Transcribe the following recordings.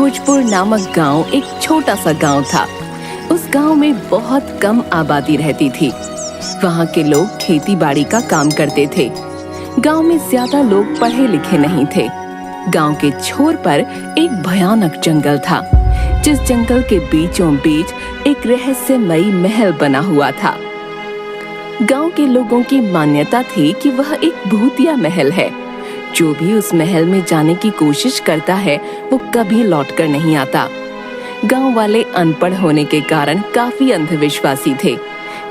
भोजपुर नामक गांव एक छोटा सा गांव था। उस गांव में बहुत कम आबादी रहती थी। वहां के लोग खेती बाड़ी का काम करते थे। गांव में ज्यादा लोग पढ़े लिखे नहीं थे। गांव के छोर पर एक भयानक जंगल था, जिस जंगल के बीचों बीच एक रहस्यमयी महल बना हुआ था। गांव के लोगों की मान्यता थी कि वह एक भूतिया महल है। जो भी उस महल में जाने की कोशिश करता है वो कभी लौटकर नहीं आता। गांव वाले अनपढ़ होने के कारण काफी अंधविश्वासी थे।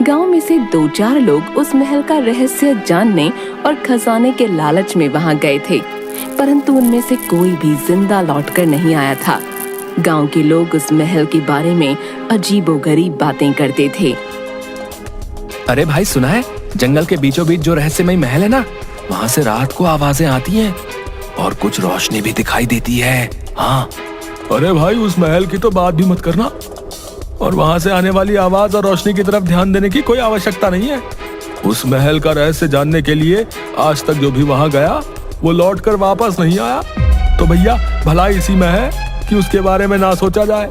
गांव में से 2-4 लोग उस महल का रहस्य जानने और खजाने के लालच में वहां गए थे, परंतु उनमें से कोई भी जिंदा लौटकर नहीं आया था। गांव के लोग उस महल के बारे में अजीबोगरीब बातें करते थे। अरे भाई, सुना है जंगल के बीचों बीच जो रहस्यमयी महल है ना, वहाँ से रात को आवाजें आती हैं और कुछ रोशनी भी दिखाई देती है। हाँ। अरे भाई, उस महल की तो बात भी मत करना, और वहाँ से आने वाली आवाज और रोशनी की तरफ ध्यान देने की कोई आवश्यकता नहीं है। उस महल का रहस्य जानने के लिए आज तक जो भी वहाँ गया वो लौट कर वापस नहीं आया। तो भैया, भलाई इसी में है कि उसके बारे में ना सोचा जाए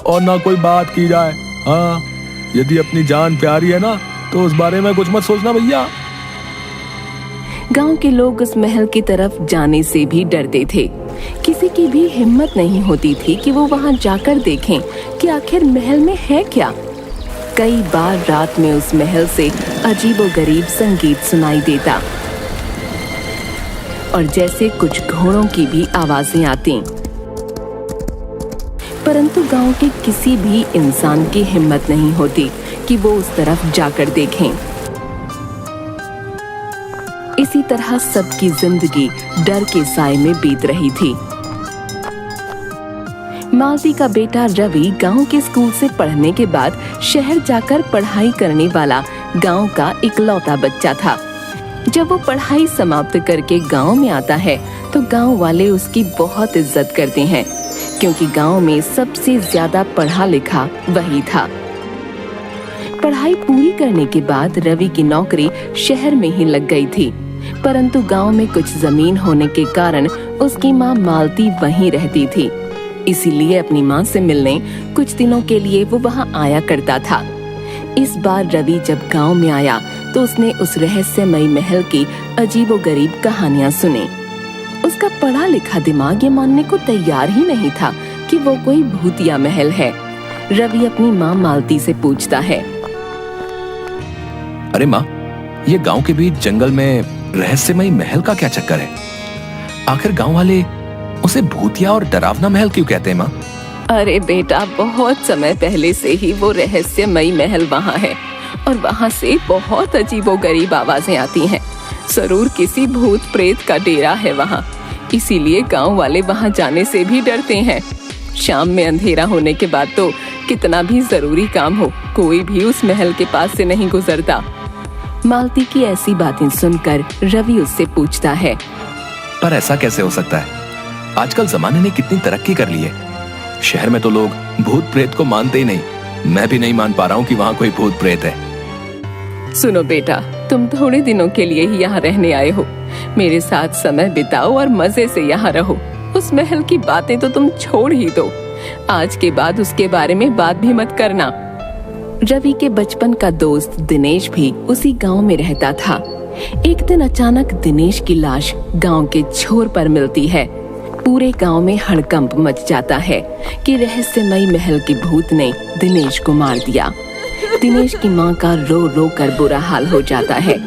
और ना कोई बात की जाए। हाँ, यदि अपनी जान प्यारी है ना तो उस बारे में कुछ मत सोचना भैया। गांव के लोग उस महल की तरफ जाने से भी डरते थे। किसी की भी हिम्मत नहीं होती थी कि वो वहां जाकर देखें कि आखिर महल में है क्या। कई बार रात में उस महल से अजीबोगरीब संगीत सुनाई देता और जैसे कुछ घोड़ों की भी आवाजें आती, परंतु गांव के किसी भी इंसान की हिम्मत नहीं होती कि वो उस तरफ जाकर देखें। इसी तरह सबकी जिंदगी डर के साए में बीत रही थी। मालती का बेटा रवि गांव के स्कूल से पढ़ने के बाद शहर जाकर पढ़ाई करने वाला गांव का इकलौता बच्चा था। जब वो पढ़ाई समाप्त करके गांव में आता है तो गांव वाले उसकी बहुत इज्जत करते हैं, क्योंकि गांव में सबसे ज्यादा पढ़ा लिखा वही था। पढ़ाई पूरी करने के बाद रवि की नौकरी शहर में ही लग गई थी, परंतु गांव में कुछ जमीन होने के कारण उसकी माँ मालती वहीं रहती थी। इसीलिए अपनी माँ से मिलने कुछ दिनों के लिए वो वहां आया करता था। इस बार रवि जब गांव में आया तो उसने उस रहस्यमयी महल की अजीबोगरीब कहानियां सुनी। उसका पढ़ा लिखा दिमाग ये मानने को तैयार ही नहीं था कि वो कोई भूतिया महल है। रवि अपनी माँ मालती से पूछता है, अरे माँ, ये गांव के बीच जंगल में रहस्यमयी महल का क्या चक्कर है? आखिर गांव वाले उसे भूतिया और डरावना महल क्यों कहते हैं माँ? अरे बेटा, बहुत समय पहले से ही वो रहस्यमयी महल वहाँ है और वहाँ से बहुत अजीबोगरीब आवाजें आती हैं। जरूर किसी भूत प्रेत का डेरा है वहाँ, इसीलिए गांव वाले वहाँ जाने से भी डरते हैं। शाम में अंधेरा होने के बाद तो कितना भी जरूरी काम हो, कोई भी उस महल के पास से नहीं गुजरता। मालती की ऐसी बातें सुनकर रवि उससे पूछता है, पर ऐसा कैसे हो सकता है? आजकल जमाने ने कितनी तरक्की कर ली है। शहर में तो लोग भूत प्रेत को मानते ही नहीं। मैं भी नहीं मान पा रहा हूँ कि वहाँ कोई भूत प्रेत है। सुनो बेटा, तुम थोड़े दिनों के लिए ही यहाँ रहने आए हो। मेरे साथ समय बिताओ और मजे से यहाँ रहो। उस महल की बातें तो तुम छोड़ ही दो। आज के बाद उसके बारे में बात भी मत करना। रवि के बचपन का दोस्त दिनेश भी उसी गांव में रहता था। एक दिन अचानक दिनेश की लाश गांव के छोर पर मिलती है। पूरे गांव में हड़कंप मच जाता है कि रहस्यमयी महल के भूत ने दिनेश को मार दिया। दिनेश की मां का रो रो कर बुरा हाल हो जाता है।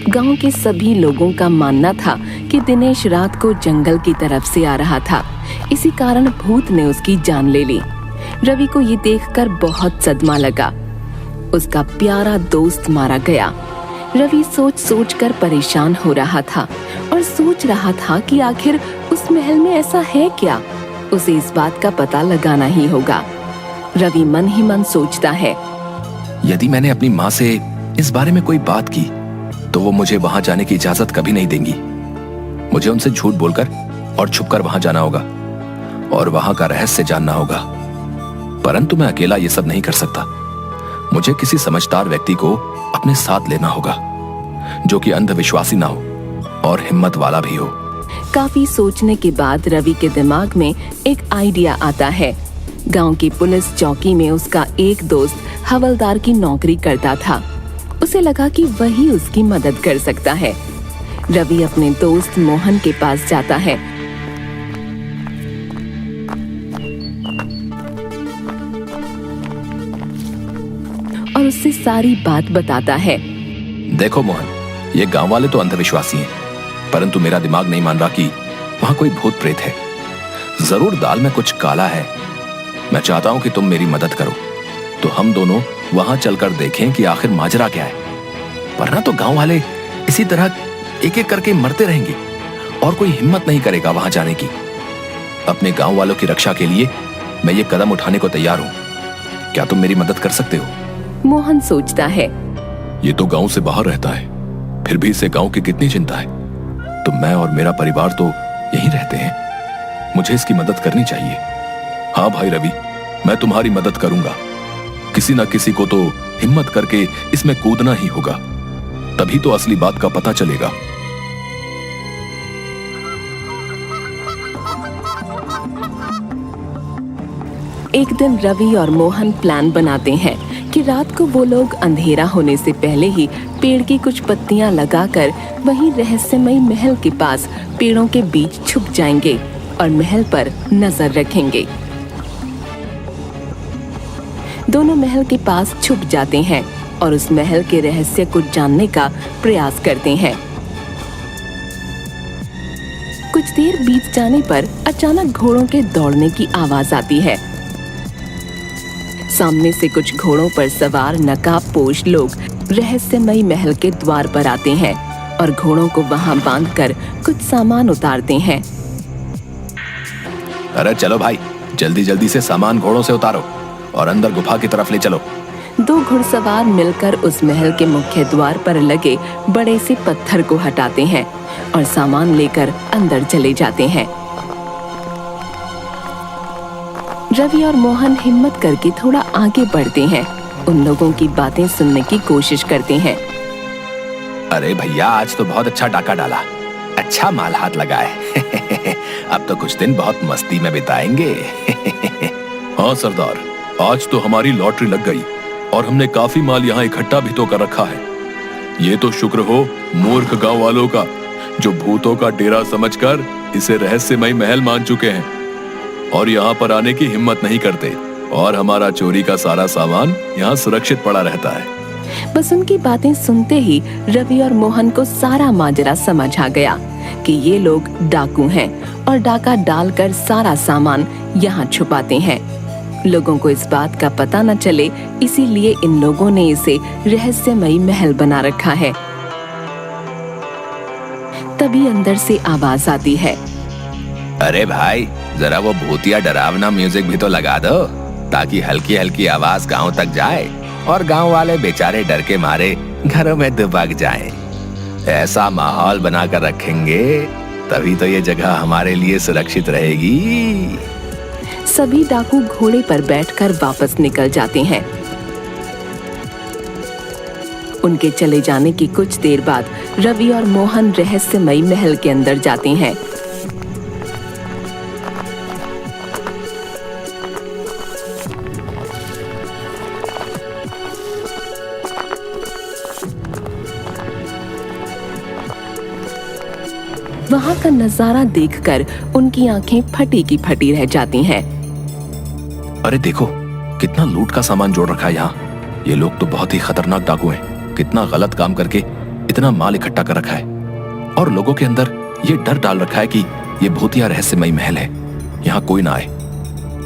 गांव के सभी लोगों का मानना था कि दिनेश रात को जंगल की तरफ से आ रहा था, इसी कारण भूत ने उसकी जान ले ली। रवि को ये देखकर बहुत सदमा लगा। उसका प्यारा दोस्त मारा गया। रवि सोच सोच कर परेशान हो रहा था और सोच रहा था कि आखिर उस महल में ऐसा है क्या। उसे इस बात का पता लगाना ही होगा। रवि मन ही मन सोचता है, यदि मैंने अपनी माँ से इस बारे में कोई बात की तो वो मुझे वहां जाने की इजाजत कभी नहीं देंगी। मुझे उनसे झूठ बोलकर और छुपकर वहां जाना होगा और वहां का रहस्य जानना होगा। परंतु मैं अकेला ये सब नहीं कर सकता। मुझे किसी समझदार व्यक्ति को अपने साथ लेना होगा, जो कि अंधविश्वासी ना हो और हिम्मत वाला भी हो। काफी सोचने के बाद रवि के दिमाग में एक आइडिया आता है। गांव की पुलिस चौकी में उसका एक दोस्त हवलदार की नौकरी करता था। उसे लगा कि वही उसकी मदद कर सकता है। रवि अपने दोस्त मोहन के पास जाता है और उससे सारी बात बताता है। देखो मोहन, ये गांव वाले तो अंधविश्वासी हैं, परंतु मेरा दिमाग नहीं मान रहा कि वहां कोई भूत प्रेत है। जरूर दाल में कुछ काला है। मैं चाहता हूं कि तुम मेरी मदद करो, तो हम दोनों वहां चलकर देखें कि आखिर माजरा क्या है। वरना तो गांव वाले इसी तरह एक एक करके मरते रहेंगे और कोई हिम्मत नहीं करेगा वहां जाने की। अपने गांव वालों की रक्षा के लिए मैं ये कदम उठाने को तैयार हूं। क्या तुम मेरी मदद कर सकते हो? मोहन सोचता है, ये तो गांव से बाहर रहता है, फिर भी इसे गांव की कितनी चिंता है। तो मैं और मेरा परिवार तो यहीं रहते हैं, मुझे इसकी मदद करनी चाहिए। हाँ भाई रवि, मैं तुम्हारी मदद करूंगा। किसी ना किसी को तो हिम्मत करके इसमें कूदना ही होगा, तभी तो असली बात का पता चलेगा। एक दिन रवि और मोहन प्लान बनाते हैं कि रात को वो लोग अंधेरा होने से पहले ही पेड़ की कुछ पत्तियां लगाकर वहीं रहस्यमयी महल के पास पेड़ों के बीच छुप जाएंगे और महल पर नजर रखेंगे। दोनों महल के पास छुप जाते हैं और उस महल के रहस्य को जानने का प्रयास करते हैं। कुछ देर बीत जाने पर अचानक घोड़ों के दौड़ने की आवाज आती है। सामने से कुछ घोड़ों पर सवार नकाबपोश लोग रहस्यमयी महल के द्वार पर आते हैं और घोड़ों को वहां बांधकर कुछ सामान उतारते हैं। अरे चलो भाई, जल्दी जल्दी से सामान घोड़ों से उतारो और अंदर गुफा की तरफ ले चलो। दो घुड़सवार मिलकर उस महल के मुख्य द्वार पर लगे बड़े से पत्थर को हटाते हैं और सामान लेकर अंदर चले जाते हैं। रवि और मोहन हिम्मत करके थोड़ा आगे बढ़ते हैं। उन लोगों की बातें सुनने की कोशिश करते हैं। अरे भैया, आज तो बहुत अच्छा डाका डाला, अच्छा माल हाथ लगा है। अब तो कुछ दिन बहुत मस्ती में बिताएंगे। हाँ सरदार, आज तो हमारी लॉटरी लग गई और हमने काफी माल यहाँ इकट्ठा भी तो कर रखा है। ये तो शुक्र हो मूर्ख गांव वालों का, जो भूतों का डेरा समझकर इसे रहस्यमयी महल मान चुके हैं और यहाँ पर आने की हिम्मत नहीं करते, और हमारा चोरी का सारा सामान यहाँ सुरक्षित पड़ा रहता है। बस उनकी बातें सुनते ही रवि और मोहन को सारा माजरा समझ आ गया कि ये लोग डाकू हैं और डाका डालकर सारा सामान यहाँ छुपाते हैं। लोगों को इस बात का पता न चले, इसीलिए इन लोगों ने इसे रहस्यमयी महल बना रखा है। तभी अंदर से आवाज आती है, अरे भाई, जरा वो भूतिया डरावना म्यूजिक भी तो लगा दो, ताकि हल्की हल्की आवाज गांव तक जाए और गांव वाले बेचारे डर के मारे घरों में दुबक जाएं। ऐसा माहौल बनाकर रखेंगे तभी तो ये जगह हमारे लिए सुरक्षित रहेगी। सभी डाकू घोड़े पर बैठकर वापस निकल जाते हैं। उनके चले जाने की कुछ देर बाद रवि और मोहन रहस्यमयी महल के अंदर जाते हैं। वहां का नजारा देखकर उनकी आंखें फटी की फटी रह जाती हैं। अरे देखो, कितना लूट का सामान जोड़ रखा है यहाँ। ये लोग तो बहुत ही खतरनाक डाकू हैं। कितना गलत काम करके इतना माल इकट्ठा कर रखा है और लोगों के अंदर ये डर डाल रखा है कि ये भूतिया रहस्यमयी महल है, यहाँ कोई ना आए।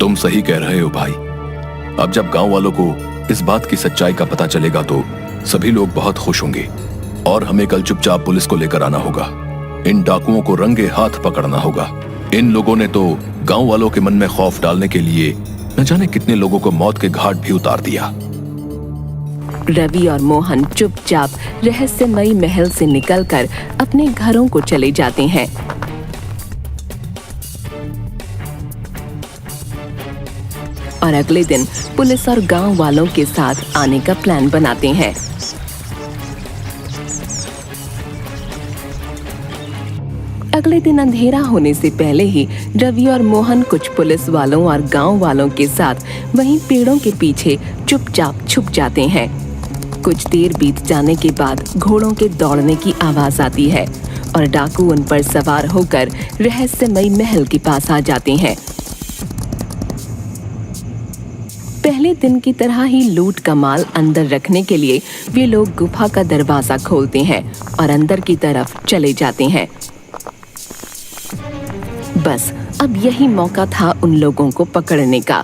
तुम सही कह रहे हो भाई। अब जब गांव वालों को इस बात की सच्चाई का पता चलेगा तो सभी लोग बहुत खुश होंगे और हमें कल चुपचाप पुलिस को लेकर आना होगा। इन डाकुओं को रंगे हाथ पकड़ना होगा। इन लोगों ने तो गांव वालों के मन में खौफ डालने के लिए न जाने कितने लोगों को मौत के घाट भी उतार दिया। रवि और मोहन चुपचाप रहस्यमयी महल से निकलकर अपने घरों को चले जाते हैं। और अगले दिन पुलिस और गांव वालों के साथ आने का प्लान बनाते हैं। अगले दिन अंधेरा होने से पहले ही रवि और मोहन कुछ पुलिस वालों और गांव वालों के साथ वहीं पेड़ों के पीछे चुपचाप छुप जाते हैं। कुछ देर बीत जाने के बाद घोड़ों के दौड़ने की आवाज आती है और डाकू उन पर सवार होकर रहस्यमयी महल के पास आ जाते हैं। पहले दिन की तरह ही लूट का माल अंदर रखने के लिए वे लोग गुफा का दरवाजा खोलते हैं और अंदर की तरफ चले जाते हैं। बस अब यही मौका था उन लोगों को पकड़ने का।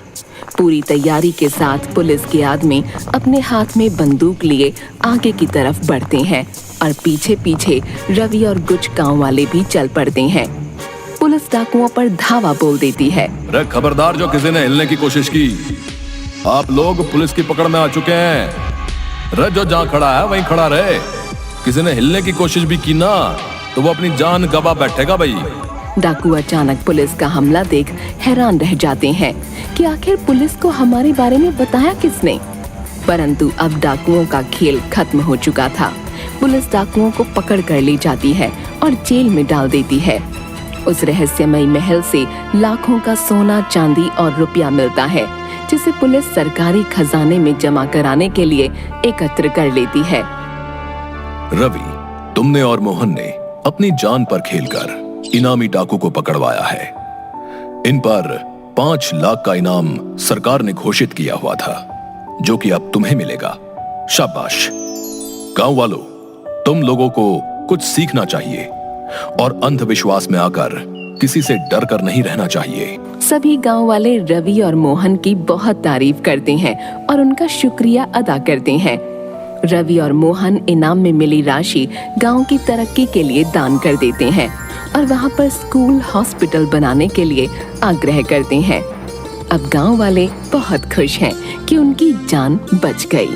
पूरी तैयारी के साथ पुलिस के आदमी अपने हाथ में बंदूक लिए आगे की तरफ बढ़ते हैं और पीछे पीछे रवि और कुछ गांव वाले भी चल पड़ते हैं। पुलिस डाकुओं पर धावा बोल देती है। अरे खबरदार, जो किसी ने हिलने की कोशिश की, आप लोग पुलिस की पकड़ में आ चुके हैं। रे जो जहाँ खड़ा है वहीं खड़ा रहे। किसी ने हिलने की कोशिश भी की ना तो वो अपनी जान गवा बैठेगा भाई। डाकू अचानक पुलिस का हमला देख हैरान रह जाते हैं कि आखिर पुलिस को हमारे बारे में बताया किसने। परंतु अब डाकुओं का खेल खत्म हो चुका था। पुलिस डाकुओं को पकड़ कर ले जाती है और जेल में डाल देती है। उस रहस्यमयी महल से लाखों का सोना, चांदी और रुपया मिलता है, जिसे पुलिस सरकारी खजाने में जमा कराने के लिए एकत्र कर लेती है। रवि, तुमने और मोहन ने अपनी जान पर खेलकर इनामी डाकू को पकड़वाया है। इन पर 5 लाख का इनाम सरकार ने घोषित किया हुआ था, जो कि अब तुम्हें मिलेगा। शाबाश। गांव वालों, तुम लोगों को कुछ सीखना चाहिए और अंधविश्वास में आकर किसी से डर कर नहीं रहना चाहिए। सभी गांव वाले रवि और मोहन की बहुत तारीफ करते हैं और उनका शुक्रिया अदा करते हैं। रवि और मोहन इनाम में मिली राशि गांव की तरक्की के लिए दान कर देते हैं और वहां पर स्कूल, हॉस्पिटल बनाने के लिए आग्रह करते हैं। अब गांव वाले बहुत खुश हैं कि उनकी जान बच गई।